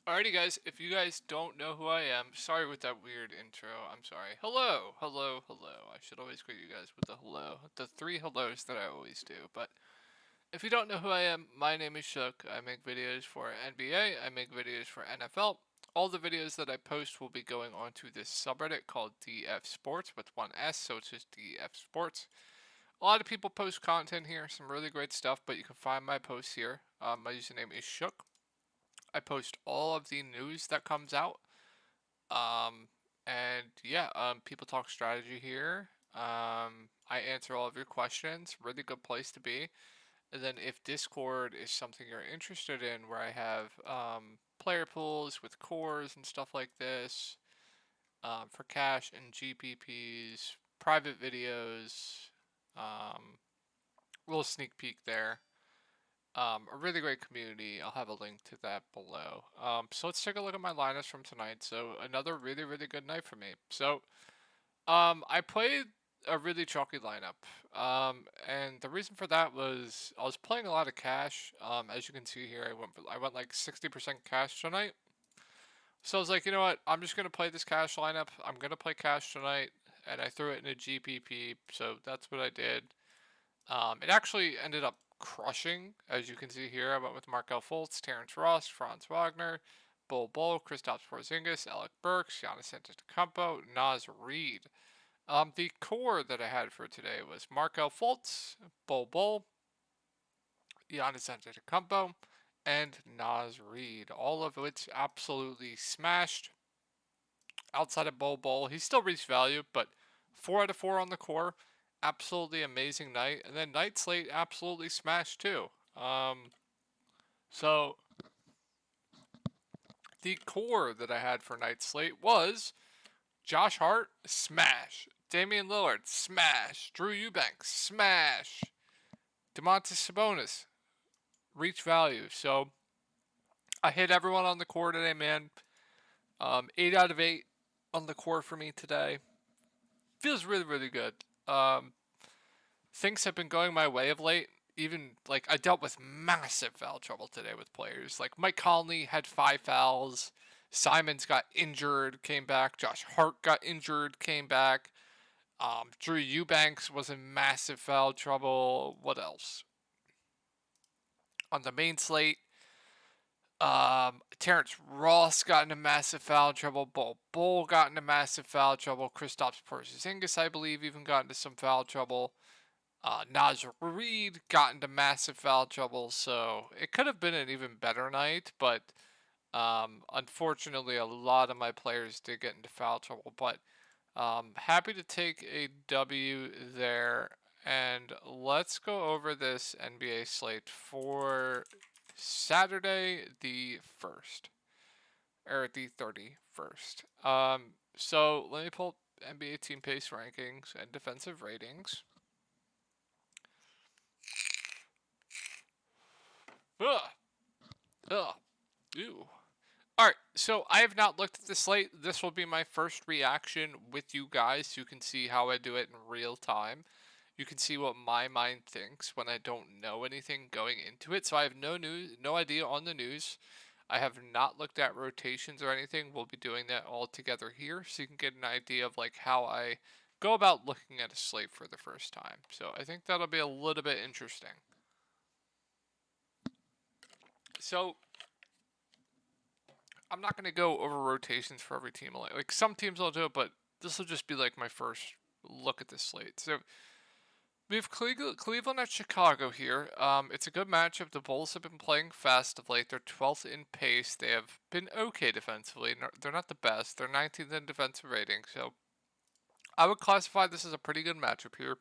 Alrighty, guys, if you guys don't know who I am, sorry with that weird intro. I'm sorry. Hello, hello, hello. I should always greet you guys with the hello. The three hellos that I always do. But if you don't know who I am, my name is Shook. I make videos for NBA, I make videos for NFL. All the videos that I post will be going onto this subreddit called DF Sports with one S, so it's just DF Sports. A lot of people post content here, some really great stuff, but you can find my posts here. My username is Shook. I post all of the news that comes out. Um, and yeah, people talk strategy here. I answer all of your questions. Really good place to be. And then if Discord is something you're interested in, where I have player pools with cores and stuff like this, for cash and GPPs, private videos, little sneak peek there. A really great community. I'll have a link to that below. So let's take a look at my lineups from tonight. So another really, really good night for me. So, I played a really chalky lineup. And the reason for that was I was playing a lot of cash. As you can see here, I went like 60% cash tonight. So I was like, you know what? I'm just gonna play this cash lineup. I'm gonna play cash tonight, and I threw it in a GPP. So that's what I did. It actually ended up crushing, as you can see here. I went with Markel Fultz, Terrence Ross, Franz Wagner, Bol, Kristaps Porzingis, Alec Burks, Giannis Antetokounmpo, Naz Reid. The core that I had for today was Markel Fultz, Bol, Giannis Antetokounmpo, and Naz Reid. All of which absolutely smashed. Outside of Bol, he still reached value, but 4 out of 4 on the core. Absolutely amazing night. And then night slate absolutely smashed too. So the core that I had for night slate was Josh Hart, smash. Damian Lillard, smash. Drew Eubanks, smash. Domantas Sabonis, reach value. So I hit everyone on the core today, man. 8 out of 8 on the core for me today. Feels really, really good. Things have been going my way of late. Even like I dealt with massive foul trouble today with players. Like Mike Conley had 5 fouls. Simons got injured, came back. Josh Hart got injured, came back. Drew Eubanks was in massive foul trouble. What else? On the main slate, Terrence Ross got into massive foul trouble. Bol got into massive foul trouble. Kristaps Porzingis, I believe, even got into some foul trouble. Naz Reid got into massive foul trouble, so it could have been an even better night, but unfortunately, a lot of my players did get into foul trouble. But happy to take a W there, and let's go over this NBA slate for Saturday the 1st, or the 31st. So let me pull up NBA team pace rankings and defensive ratings. Ugh. Ugh. Ew. Alright, so I have not looked at the slate. This will be my first reaction with you guys. So you can see how I do it in real time. You can see what my mind thinks when I don't know anything going into it. So I have no idea on the news. I have not looked at rotations or anything. We'll be doing that all together here, so you can get an idea of like how I go about looking at a slate for the first time. So I think that'll be a little bit interesting. So I'm not going to go over rotations for every team. Like some teams I'll do it, but this will just be like my first look at this slate. So we have Cleveland at Chicago here. It's a good matchup. The Bulls have been playing fast of late. They're 12th in pace. They have been okay defensively. They're not the best. They're 19th in defensive rating. So I would classify this as a pretty good matchup here.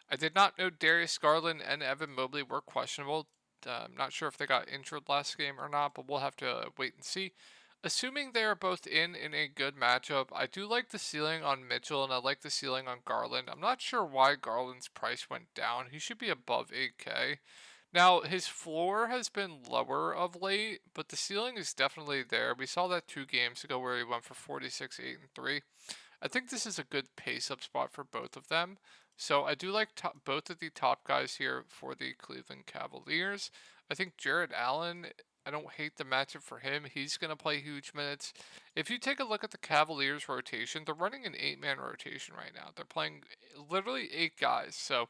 I did not know Darius Garland and Evan Mobley were questionable. I'm not sure if they got injured last game or not, but we'll have to wait and see. Assuming they are both in a good matchup, I do like the ceiling on Mitchell and I like the ceiling on Garland. I'm not sure why Garland's price went down. He should be above 8K. Now, his floor has been lower of late, but the ceiling is definitely there. We saw that 2 games ago where he went for 46, 8, and 3. I think this is a good pace up spot for both of them. So I do like both of the top guys here for the Cleveland Cavaliers. I think Jared Allen, I don't hate the matchup for him. He's going to play huge minutes. If you take a look at the Cavaliers rotation, they're running an 8-man rotation right now. They're playing literally 8 guys. So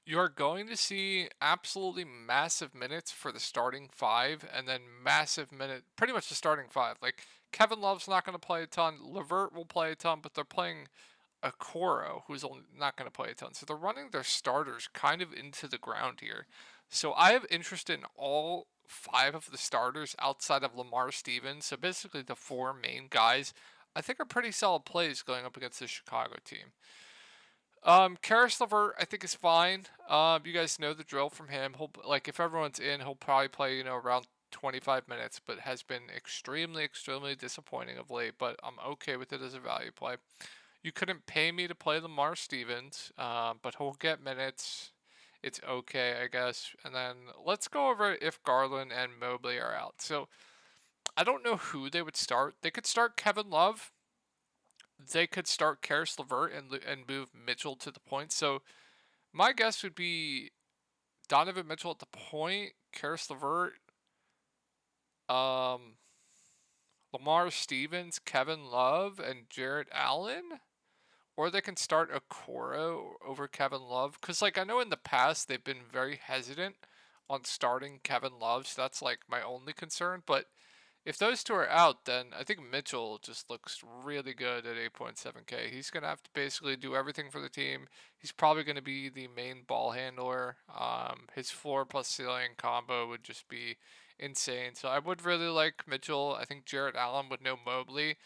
you're going to see absolutely massive minutes for the starting 5 and then massive minute, pretty much the starting 5. Like Kevin Love's not going to play a ton. LeVert will play a ton, but they're playing a Coro who's only not going to play a ton. So they're running their starters kind of into the ground here. So I have interest in all 5 of the starters outside of Lamar Stevens. So basically the 4 main guys I think are pretty solid plays going up against the Chicago team. Karis LeVert, I think is fine. You guys know the drill from him. He'll like if everyone's in, he'll probably play around 25 minutes, but has been extremely, extremely disappointing of late. But I'm okay with it as a value play. You couldn't pay me to play Lamar Stevens, but he'll get minutes. It's okay, I guess. And then let's go over if Garland and Mobley are out. So I don't know who they would start. They could start Kevin Love. They could start Karis LeVert and move Mitchell to the point. So my guess would be Donovan Mitchell at the point, Karis LeVert, um, Lamar Stevens, Kevin Love, and Jarrett Allen. Or they can start Okoro over Kevin Love. Because, I know in the past they've been very hesitant on starting Kevin Love. So that's, my only concern. But if those 2 are out, then I think Mitchell just looks really good at 8.7K. He's going to have to basically do everything for the team. He's probably going to be the main ball handler. His floor plus ceiling combo would just be insane. So I would really like Mitchell. I think Jarrett Allen would know Mobley.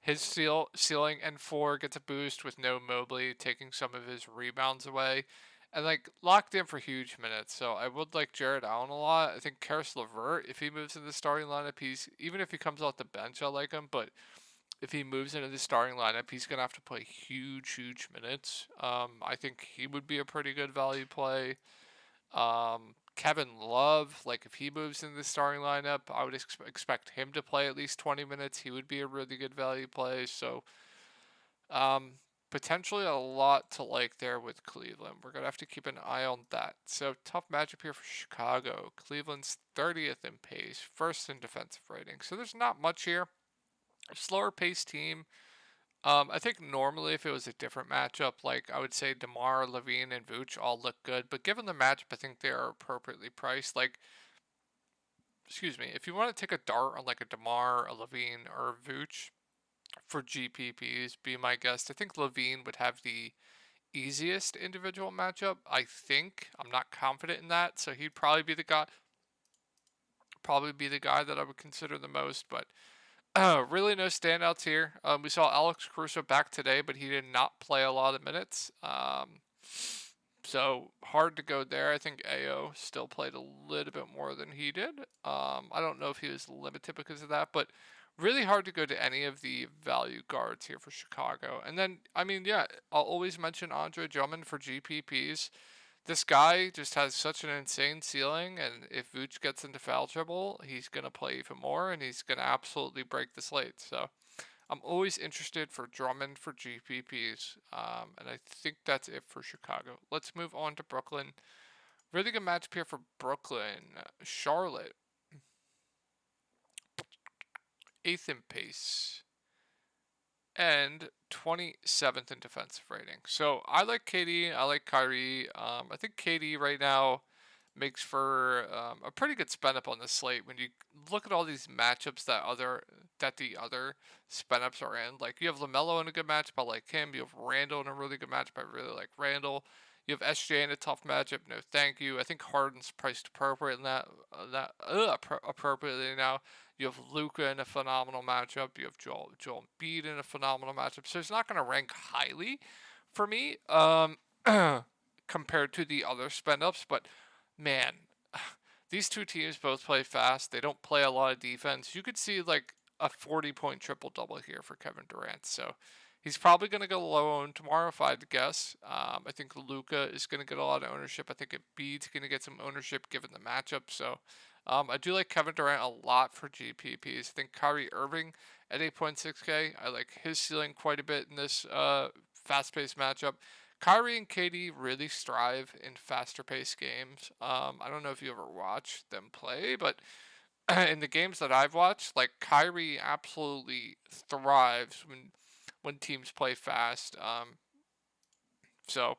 His ceiling and 4 gets a boost with no Mobley taking some of his rebounds away. And locked in for huge minutes. So I would like Jarrett Allen a lot. I think Karis LeVert, if he moves into the starting lineup, even if he comes off the bench, I like him. But if he moves into the starting lineup, he's gonna have to play huge, huge minutes. I think he would be a pretty good value play. Kevin Love, if he moves into the starting lineup, I would expect him to play at least 20 minutes. He would be a really good value play. So, potentially a lot to like there with Cleveland. We're going to have to keep an eye on that. So, tough matchup here for Chicago. Cleveland's 30th in pace, first in defensive rating. So, there's not much here. A slower paced team. I think normally if it was a different matchup, I would say DeMar, Levine, and Vooch all look good. But given the matchup, I think they are appropriately priced. Excuse me, if you want to take a dart on a DeMar, a Levine, or a Vooch for GPPs, be my guest. I think Levine would have the easiest individual matchup. I think. I'm not confident in that, so he'd probably be the guy. Probably be the guy that I would consider the most, but really no standouts here. We saw Alex Caruso back today, but he did not play a lot of minutes. So hard to go there. I think AO still played a little bit more than he did. I don't know if he was limited because of that, but really hard to go to any of the value guards here for Chicago. And then, yeah, I'll always mention Andre Drummond for GPPs. This guy just has such an insane ceiling, and if Vooch gets into foul trouble, he's going to play even more, and he's going to absolutely break the slate. So I'm always interested for Drummond for GPPs, and I think that's it for Chicago. Let's move on to Brooklyn. Really good matchup here for Brooklyn. Charlotte, 8th in pace and 27th in defensive rating. So I like KD. I like Kyrie. I think KD right now makes for a pretty good spend up on the slate when you look at all these matchups that the other spend ups are in. You have LaMelo in a good matchup. I like him. You have Randall in a really good matchup. I really like Randall. You have SJ in a tough matchup. No, thank you. I think Harden's priced appropriate in appropriately now. You have Luka in a phenomenal matchup. You have Joel Embiid in a phenomenal matchup. So it's not going to rank highly for me compared to the other spend ups. But man, these 2 teams both play fast. They don't play a lot of defense. You could see a 40-point triple double here for Kevin Durant. So he's probably going to go low owned tomorrow if I had to guess. I think Luka is going to get a lot of ownership. I think Embiid's going to get some ownership given the matchup. So I do like Kevin Durant a lot for GPPs. I think Kyrie Irving at 8.6K. I like his ceiling quite a bit in this fast-paced matchup. Kyrie and KD really strive in faster paced games. I don't know if you ever watched them play, but in the games that I've watched, like Kyrie absolutely thrives when teams play fast. So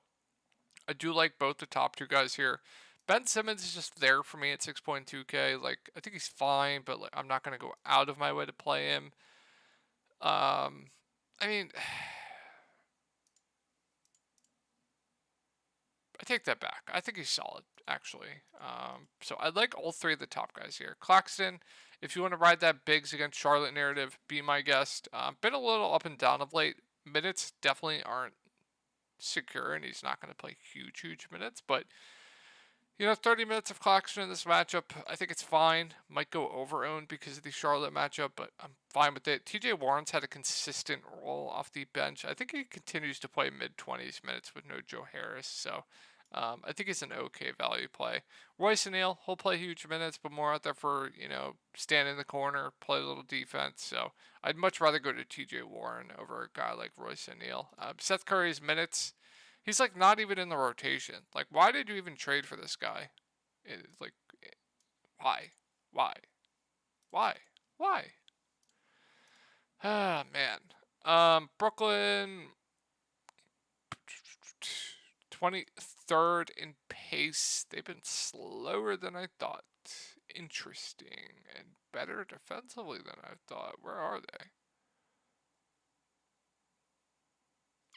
I do like both the top two guys here. Ben Simmons is just there for me at 6.2K. Like I think he's fine, but like I'm not gonna go out of my way to play him. I mean, I take that back. I think he's solid, actually. So I like all three of the top guys here. Claxton, if you want to ride that Bigs against Charlotte narrative, be my guest. Been a little up and down of late. Minutes definitely aren't secure, and he's not going to play huge minutes. But, 30 minutes of Claxton in this matchup, I think it's fine. Might go over owned because of the Charlotte matchup, but I'm fine with it. TJ Warren's had a consistent role off the bench. I think he continues to play mid-20s minutes with no Joe Harris, so I think he's an okay value play. Royce O'Neal, he'll play huge minutes, but more out there for, stand in the corner, play a little defense. So I'd much rather go to TJ Warren over a guy like Royce O'Neal. Seth Curry's minutes, he's like not even in the rotation. Like, why did you even trade for this guy? It's like, why? Why? Why? Why? Ah, man. Brooklyn, 23rd in pace. They've been slower than I thought. Interesting. And better defensively than I thought. Where are they?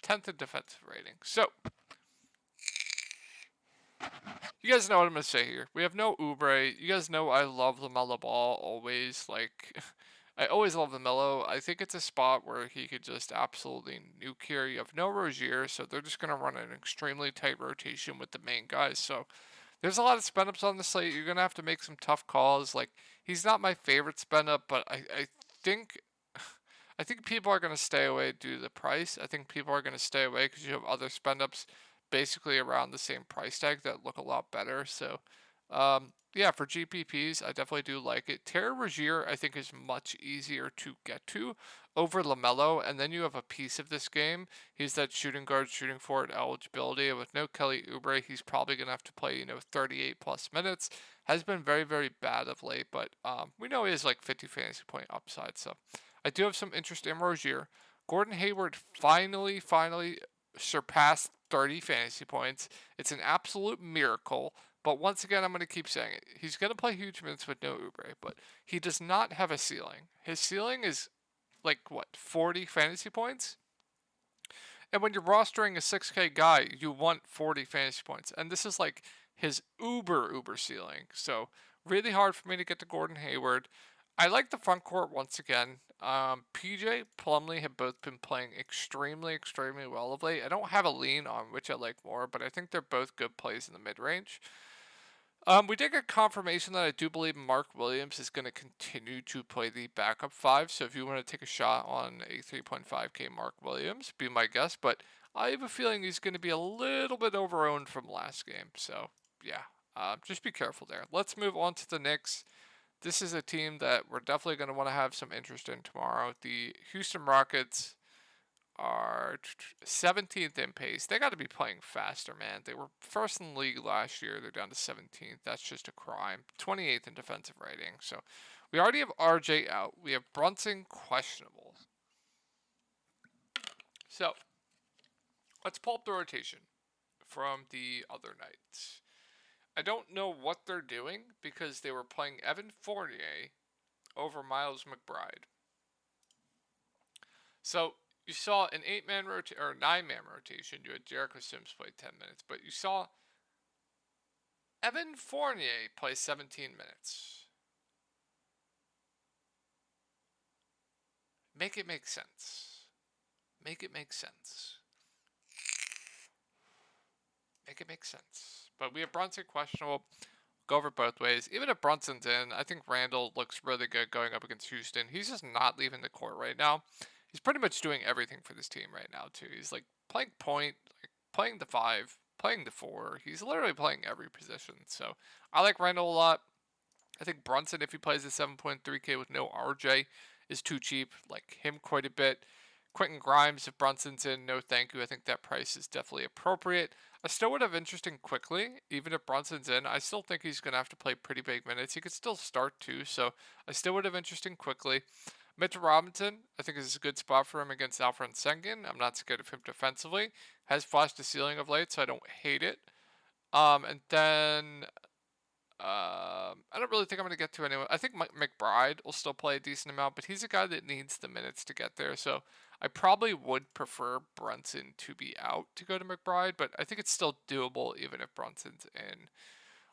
10th in defensive rating. So, you guys know what I'm going to say here. We have no Oubre. You guys know I love LaMelo Ball always. Like, I always love LaMelo. I think it's a spot where he could just absolutely nuke here. You have no Rozier, so they're just going to run an extremely tight rotation with the main guys. So, there's a lot of spend ups on the slate. You're going to have to make some tough calls. Like, he's not my favorite spend up, but I think. I think people are going to stay away due to the price. I think people are going to stay away because you have other spend ups basically around the same price tag that look a lot better. So, yeah, for GPPs, I definitely do like it. Terry Rozier, I think, is much easier to get to over LaMelo, and then you have a piece of this game. He's that shooting guard, shooting forward eligibility. With no Kelly Oubre, he's probably going to have to play, 38 plus minutes. Has been very, very bad of late, but we know he has like 50 fantasy point upside. So I do have some interest in Rozier. Gordon Hayward finally surpassed 30 fantasy points. It's an absolute miracle. But once again, I'm going to keep saying it. He's going to play huge minutes with no Oubre, but he does not have a ceiling. His ceiling is like, 40 fantasy points? And when you're rostering a 6K guy, you want 40 fantasy points. And this is like his uber ceiling. So really hard for me to get to Gordon Hayward. I like the front court once again. PJ, Plumlee have both been playing extremely well of late. I don't have a lean on which I like more, but I think they're both good plays in the mid-range. We did get confirmation that I do believe Mark Williams is going to continue to play the backup 5. So if you want to take a shot on a 3.5K Mark Williams, be my guest. But I have a feeling he's going to be a little bit overowned from last game. So yeah, just be careful there. Let's move on to the Knicks. This is a team that we're definitely going to want to have some interest in tomorrow. The Houston Rockets are 17th in pace. They got to be playing faster, man. They were first in the league last year. They're down to 17th. That's just a crime. 28th in defensive rating. So we already have RJ out. We have Brunson questionable. So let's pull up the rotation from the other nights. I don't know what they're doing because they were playing Evan Fournier over Miles McBride. So you saw an 8-man or 9-man rotation. You had Jericho Sims play 10 minutes, but you saw Evan Fournier play 17 minutes. Make it make sense. Make it make sense. Make it make sense. But we have Brunson questionable. Go over both ways. Even if Brunson's in, I think Randall looks really good going up against Houston. He's just not leaving the court right now. He's pretty much doing everything for this team right now, too. He's like playing point, like playing the 5, playing the 4. He's literally playing every position. So I like Randall a lot. I think Brunson, if he plays at 7.3K with no RJ, is too cheap. Like him quite a bit. Quentin Grimes, if Brunson's in, no thank you. I think that price is definitely appropriate. I still would have interest in Quickly, even if Brunson's in. I still think he's going to have to play pretty big minutes. He could still start too, so I still would have interest in Quickly. Mitchell Robinson, I think is a good spot for him against Alfred Sengun. I'm not scared of him defensively. Has flashed the ceiling of late, so I don't hate it. And then I don't really think I'm going to get to anyone. I think McBride will still play a decent amount, but he's a guy that needs the minutes to get there. So I probably would prefer Brunson to be out to go to McBride, but I think it's still doable even if Brunson's in.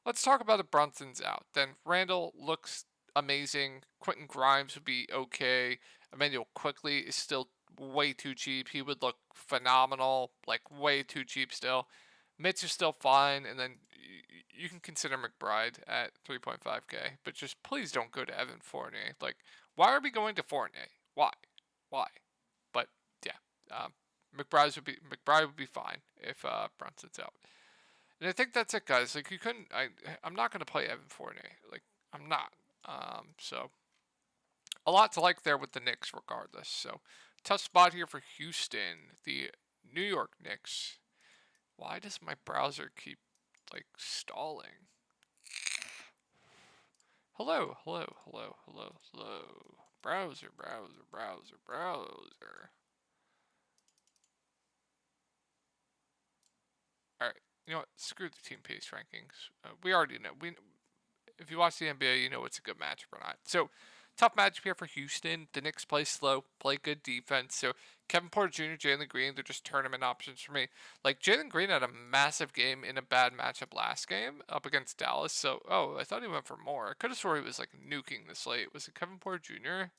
Let's talk about if Brunson's out. Then Randall looks amazing. Quentin Grimes would be okay. Emmanuel Quickly is still way too cheap. He would look phenomenal, like way too cheap still. Mitch is still fine, and then you can consider McBride at 3.5K, but just please don't go to Evan Fournier. Like, why are we going to Fournier? Why? Why? But yeah, McBride would be fine if Brunson's out. And I think that's it, guys. Like, you couldn't. I'm not going to play Evan Fournier. Like, I'm not. So a lot to like there with the Knicks, regardless. So tough spot here for Houston, the New York Knicks. Why does my browser keep like stalling? Hello. Browser. All right. You know what? Screw the team pace rankings. We already know. If you watch the NBA, you know it's a good matchup or not. So, tough matchup here for Houston. The Knicks play slow, play good defense. So, Kevin Porter Jr., Jalen Green, they're just tournament options for me. Like, Jalen Green had a massive game in a bad matchup last game up against Dallas. So, I thought he went for more. I could have sworn he was, like, nuking the slate. Was it Kevin Porter Jr.?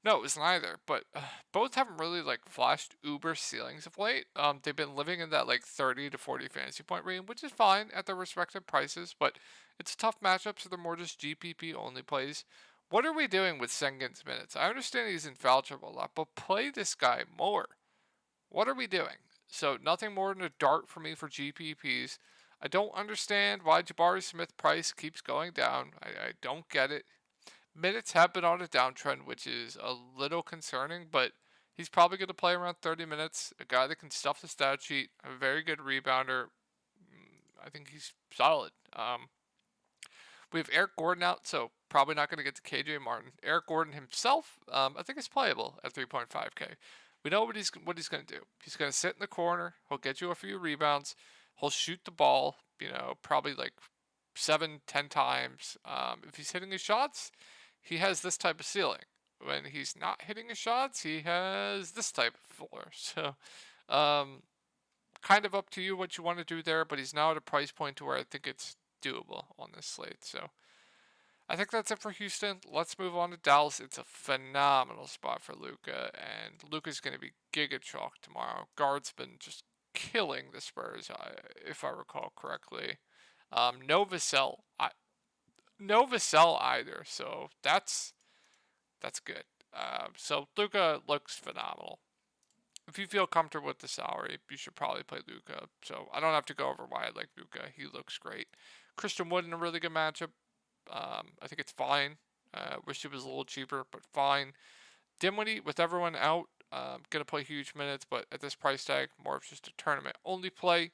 No, it was neither. But both haven't really like flashed uber ceilings of late. They've been living in that like 30 to 40 fantasy point range, which is fine at their respective prices. But it's a tough matchup, so they're more just GPP only plays. What are we doing with Sengun's minutes? I understand he's in foul trouble a lot, but play this guy more. What are we doing? So nothing more than a dart for me for GPPs. I don't understand why Jabari Smith price keeps going down. I don't get it. Minutes have been on a downtrend, which is a little concerning, but he's probably going to play around 30 minutes. A guy that can stuff the stat sheet, a very good rebounder. I think he's solid. We have Eric Gordon out, so probably not going to get to KJ Martin. Eric Gordon himself, I think is playable at 3.5K. We know what he's going to do. He's going to sit in the corner. He'll get you a few rebounds. He'll shoot the ball. Probably like 7-10 times. If he's hitting his shots, he has this type of ceiling. When he's not hitting his shots, he has this type of floor. So, kind of up to you what you want to do there, but he's now at a price point to where I think it's doable on this slate. So, I think that's it for Houston. Let's move on to Dallas. It's a phenomenal spot for Luka, and Luka's going to be giga chalk tomorrow. Guard's been just killing the Spurs, if I recall correctly. No Vassell either, so that's good. So Luka looks phenomenal. If you feel comfortable with the salary, you should probably play Luka. So I don't have to go over why I like Luka. He looks great. Christian Wood in a really good matchup. I think it's fine. Wish it was a little cheaper, but fine. Dinwiddie, with everyone out, gonna play huge minutes, but at this price tag, more of just a tournament only play.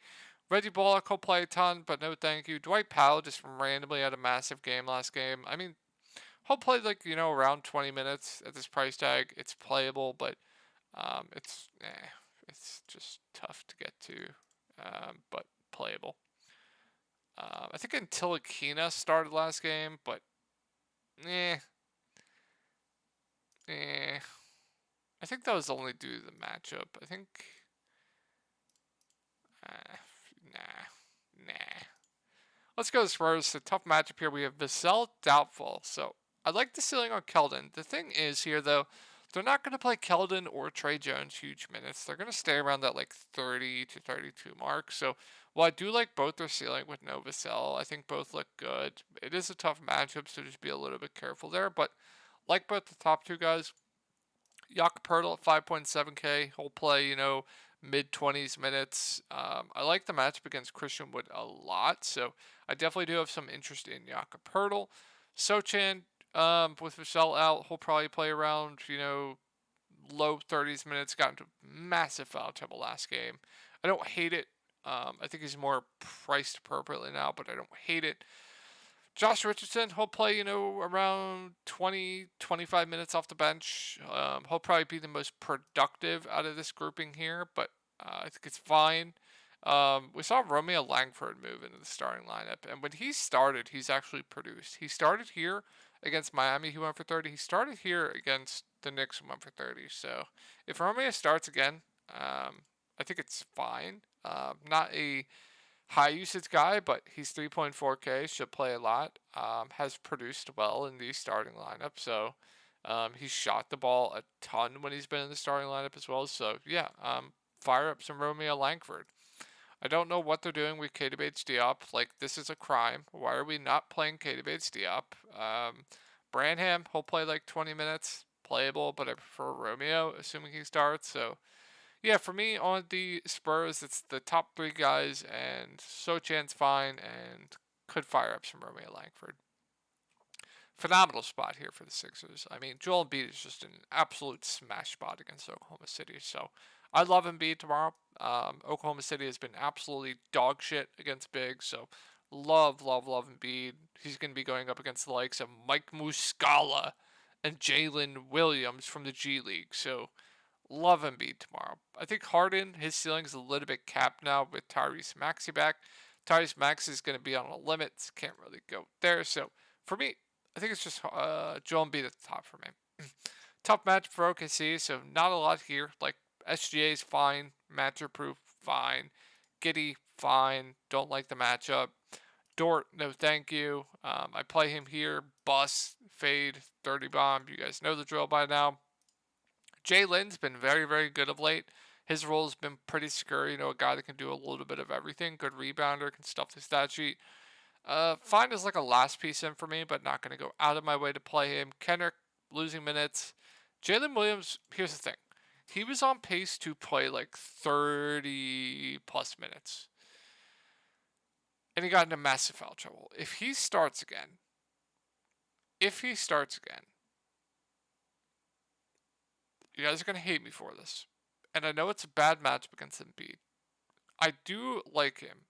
Reggie Bullock will play a ton, but no thank you. Dwight Powell just randomly had a massive game last game. I mean, he'll play around 20 minutes at this price tag. It's playable, but it's just tough to get to, but playable. I think Antilikina started last game, but I think that was only due to the matchup. I think, nah. Let's go to Spurs. A tough matchup here. We have Vassell doubtful. So I like the ceiling on Keldon. The thing is here, though, they're not going to play Keldon or Trey Jones huge minutes. They're going to stay around that 30 to 32 mark. So while I do like both their ceiling with no Vassell, I think both look good. It is a tough matchup, so just be a little bit careful there. But like both the top two guys, Jakob Poeltl at 5.7K. He'll play, mid-20s minutes. I like the matchup against Christian Wood a lot, so I definitely do have some interest in Jakob Poeltl. Sochan, with Vassell out, he'll probably play around, low 30s minutes, got into massive foul trouble last game. I don't hate it. I think he's more priced appropriately now, but I don't hate it. Josh Richardson, he'll play, around 20, 25 minutes off the bench. He'll probably be the most productive out of this grouping here, but I think it's fine. We saw Romeo Langford move into the starting lineup, and when he started, he's actually produced. He started here against Miami, he went for 30. He started here against the Knicks, and went for 30. So if Romeo starts again, I think it's fine. Not a high usage guy, but he's 3.4K, should play a lot. Has produced well in the starting lineup, so he's shot the ball a ton when he's been in the starting lineup as well. So yeah, fire up some Romeo Langford. I don't know what they're doing with Keita Bates-Diop. Like, this is a crime. Why are we not playing Keita Bates-Diop? Branham, he'll play like 20 minutes, playable, but I prefer Romeo, assuming he starts. So yeah, for me on the Spurs, it's the top three guys, and Sochan's fine, and could fire up some Romeo Langford. Phenomenal spot here for the Sixers. I mean, Joel Embiid is just an absolute smash spot against Oklahoma City. So I love Embiid tomorrow. Oklahoma City has been absolutely dog shit against Big, so love, love, love Embiid. He's going to be going up against the likes of Mike Muscala and Jalen Williams from the G League. So love Embiid tomorrow. I think Harden, his ceiling's a little bit capped now with Tyrese Maxey back. Tyrese Maxey is going to be on a limit. Can't really go there. So for me, I think it's just Joel Embiid at the top for me. Tough match for OKC, so not a lot here. Like, SGA's fine. Matchup proof, fine. Giddey, fine. Don't like the matchup. Dort, no thank you. I play him here. Bust, fade, 30 bomb. You guys know the drill by now. Jalen's been very, very good of late. His role has been pretty secure. A guy that can do a little bit of everything. Good rebounder, can stuff the stat sheet. Fine as like a last piece in for me, but not going to go out of my way to play him. Kendrick, losing minutes. Jalen Williams, here's the thing. He was on pace to play like 30 plus minutes. And he got into massive foul trouble. If he starts again, you guys are going to hate me for this. And I know it's a bad matchup against Embiid. I do like him.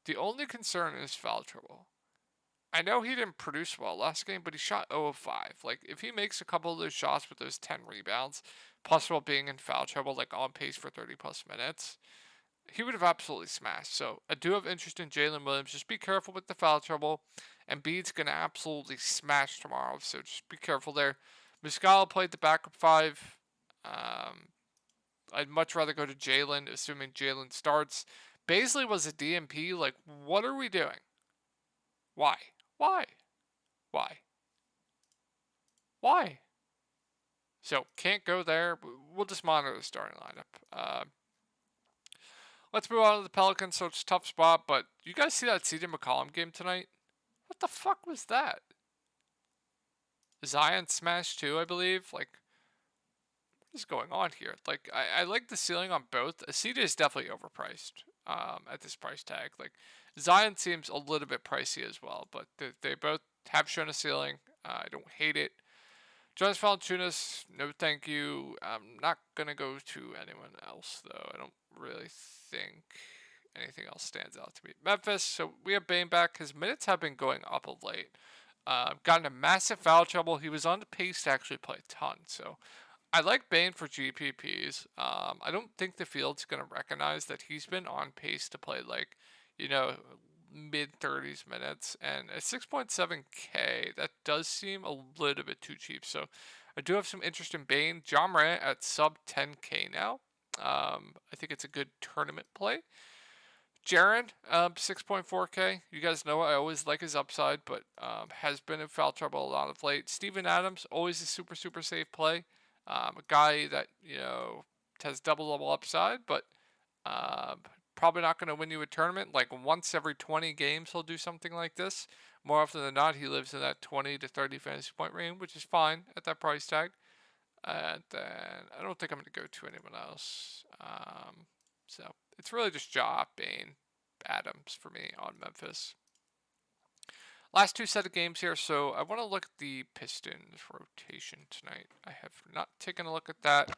The only concern is foul trouble. I know he didn't produce well last game, but he shot 0 of 5. Like, if he makes a couple of those shots with those 10 rebounds, plus while being in foul trouble, like on pace for 30 plus minutes, he would have absolutely smashed. So I do have interest in Jalen Williams. Just be careful with the foul trouble. And Embiid's going to absolutely smash tomorrow, so just be careful there. Muscala played the backup 5. I'd much rather go to Jalen, assuming Jalen starts. Baisley was a DMP. Like, what are we doing? Why? So, can't go there. We'll just monitor the starting lineup. Let's move on to the Pelicans. So, it's a tough spot, but you guys see that CJ McCollum game tonight? What the fuck was that? Zion smashed too, I believe. Like, what is going on here? Like, I like the ceiling on both. CJ is definitely overpriced at this price tag. Like, Zion seems a little bit pricey as well, but they both have shown a ceiling. I don't hate it. Jonas Valanciunas, no thank you. I'm not going to go to anyone else, though. I don't really think anything else stands out to me. Memphis, so we have Bane back. His minutes have been going up of late. Got into massive foul trouble. He was on the pace to actually play a ton, so I like Bane for GPPs. I don't think the field's going to recognize that he's been on pace to play like, mid 30s minutes, and at 6.7K, that does seem a little bit too cheap. So I do have some interest in Bane. John Morant at sub 10K now. I think it's a good tournament play. Jaren, 6.4K. You guys know I always like his upside, but has been in foul trouble a lot of late. Steven Adams, always a super, super safe play. A guy that, has double upside, but probably not going to win you a tournament. Like, once every 20 games, he'll do something like this. More often than not, he lives in that 20 to 30 fantasy point range, which is fine at that price tag. And then I don't think I'm going to go to anyone else. So it's really just Ja, Bane, Adams for me on Memphis. Last two set of games here, so I want to look at the Pistons rotation tonight. I have not taken a look at that.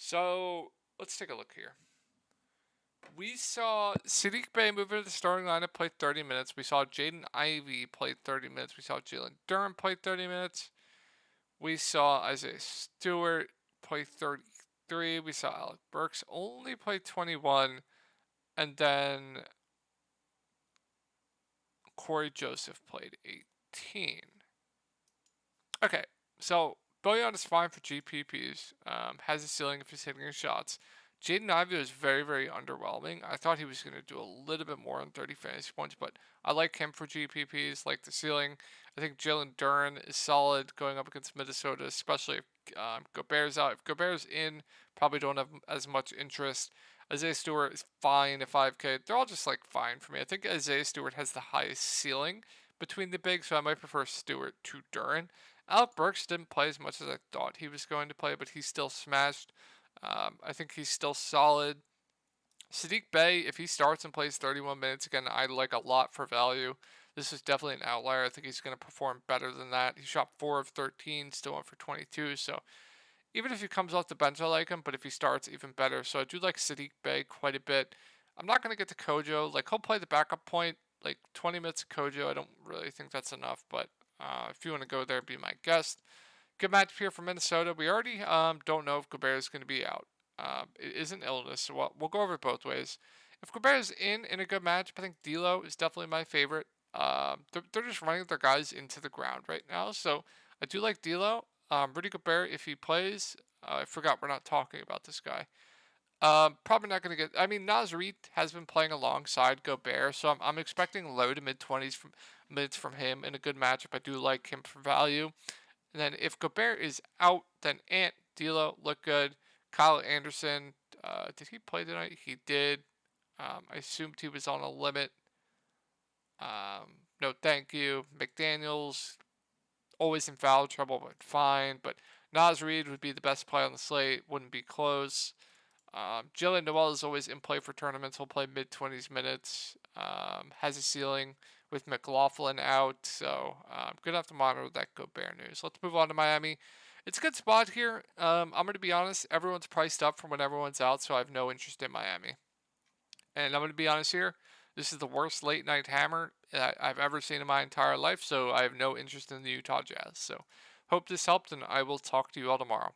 So let's take a look here. We saw Sadiq Bey move into the starting lineup, play 30 minutes. We saw Jaden Ivey play 30 minutes. We saw Jalen Durham play 30 minutes. We saw Isaiah Stewart play 33. We saw Alec Burks only play 21. And then Corey Joseph played 18. Okay, so Bojan is fine for GPPs. Has a ceiling if he's hitting his shots. Jaden Ivey was very, very underwhelming. I thought he was going to do a little bit more than 30 fantasy points, but I like him for GPPs, like the ceiling. I think Jalen Duren is solid going up against Minnesota, especially if Gobert's out. If Gobert's in, probably don't have as much interest. Isaiah Stewart is fine at 5K. They're all just like fine for me. I think Isaiah Stewart has the highest ceiling between the bigs, so I might prefer Stewart to Duren. Alec Burks didn't play as much as I thought he was going to play, but he still smashed. I think he's still solid. Sadiq Bey, if he starts and plays 31 minutes again, I like a lot for value. This is definitely an outlier. I think he's going to perform better than that. He shot 4 of 13, still went for 22. So even if he comes off the bench, I like him. But if he starts, even better. So I do like Sadiq Bey quite a bit. I'm not going to get to Kojo. Like, he'll play the backup point. Like 20 minutes of Kojo, I don't really think that's enough. But if you want to go there, be my guest. Good matchup here for Minnesota. We already don't know if Gobert is going to be out. It is an illness, so we'll go over it both ways. If Gobert is in a good matchup, I think D'Lo is definitely my favorite. They're just running their guys into the ground right now, so I do like D'Lo. Rudy Gobert, if he plays, I forgot we're not talking about this guy. Probably not going to get. I mean, Naz Reid has been playing alongside Gobert, so I'm expecting low to mid 20s from minutes from him in a good matchup. I do like him for value. And then if Gobert is out, then Ant, D'Lo look good. Kyle Anderson, did he play tonight? He did. I assumed he was on a limit. No, thank you. McDaniels, always in foul trouble, but fine. But Naz Reid would be the best play on the slate. Wouldn't be close. Jalen Noel is always in play for tournaments. He'll play mid 20s minutes. Has a ceiling with McLaughlin out, so I'm gonna have to monitor that Gobert news. Let's move on to Miami. It's a good spot here. I'm gonna be honest. Everyone's priced up from when everyone's out, so I have no interest in Miami. And I'm gonna be honest here. This is the worst late night hammer that I've ever seen in my entire life, so I have no interest in the Utah Jazz. So hope this helped, and I will talk to you all tomorrow.